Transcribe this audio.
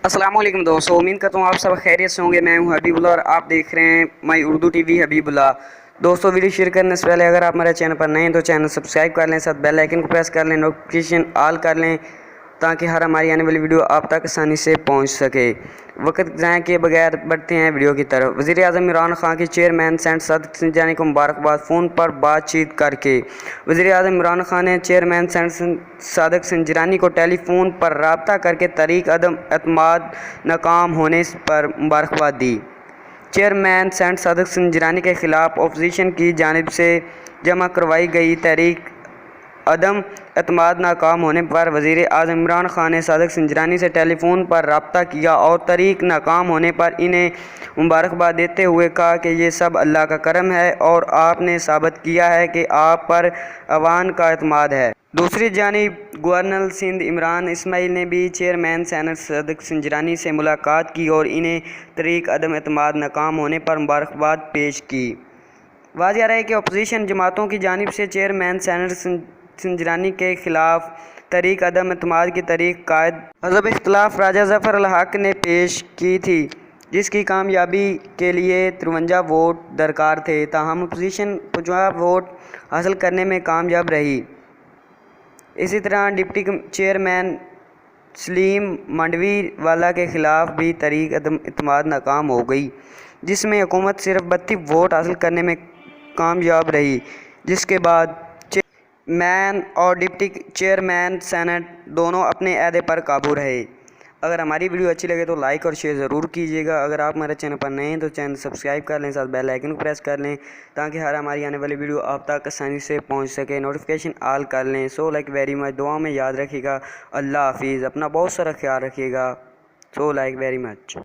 अस्सलाम वालेकुम दोस्तों, उम्मीद करता हूँ आप सब खैरियत से होंगे। मैं हूँ हबीबुल्ला और आप देख रहे हैं माई उर्दू टीवी हबीबुल्ला। दोस्तों, वीडियो शेयर करने से पहले अगर आप हमारे चैनल पर नए हैं तो चैनल सब्सक्राइब कर लें, साथ बेल आइकन को प्रेस कर लें, नोटिफिकेशन ऑल कर लें ताकि हर हमारी आने वाली वीडियो आप तक आसानी से पहुंच सके। वक्त ज़ाया किए बगैर बढ़ते हैं वीडियो की तरफ। वज़ीर-ए-आज़म इमरान खान की चेयरमैन सेनेट सादिक संजरानी को मुबारकबाद। फ़ोन पर बातचीत करके वज़ीर-ए-आज़म इमरान खान ने चेयरमैन सेनेट सादिक संजरानी को टेलीफोन पर रब्ता करके तहरीक अदम एतमाद नाकाम होने पर मुबारकबाद दी। चेयरमैन सेनेट सादिक संजरानी के खिलाफ अपोजिशन की जानिब से जमा करवाई गई तहरीक अदम एतमाद नाकाम होने पर वज़ीर-ए-आज़म इमरान खान ने सादिक संजरानी से टेलीफोन पर रब्ता किया और तहरीक नाकाम होने पर इन्हें मुबारकबाद देते हुए कहा कि ये सब अल्लाह का करम है और आपने साबित किया है कि आप पर अवान का एतमाद है। दूसरी जानिब गवर्नर सिंध इमरान इस्माइल ने भी चेयरमैन सेनेट सादिक संजरानी से मुलाकात की और इन्हें तहरीक अदम एतमाद नाकाम होने पर मुबारकबाद पेश की। वाज़ेह रहे कि अपोजिशन जमातों की जानिब से चेयरमैन सेनेट संजरानी के खिलाफ तहरीक अदम एतमाद की तहरीक कायद हज़ब इख्तिलाफ राजा ज़फ़र अल हक ने पेश की थी, जिसकी कामयाबी के लिए 53 वोट दरकार थे। ताहम अपोजिशन 50 वोट हासिल करने में कामयाब रही। इसी तरह डिप्टी चेयरमैन सलीम मंडवी वाला के खिलाफ भी तहरीक अदम एतमाद नाकाम हो गई, जिसमें हुकूमत सिर्फ 32 वोट हासिल करने में कामयाब रही, जिसके बाद मैन और डिप्टी चेयरमैन सेनेट दोनों अपने अहदे पर काबू रहे। अगर हमारी वीडियो अच्छी लगे तो लाइक और शेयर ज़रूर कीजिएगा। अगर आप हमारे चैनल पर नए हैं तो चैनल सब्सक्राइब कर लें, साथ बेल आइकन को प्रेस कर लें ताकि हर हमारी आने वाली वीडियो आप तक आसानी से पहुंच सके। नोटिफिकेशन ऑल कर लें। So like very much. दुआ में याद रखिएगा। अल्लाह हाफिज़। अपना बहुत सारा ख्याल रखिएगा। So like very much.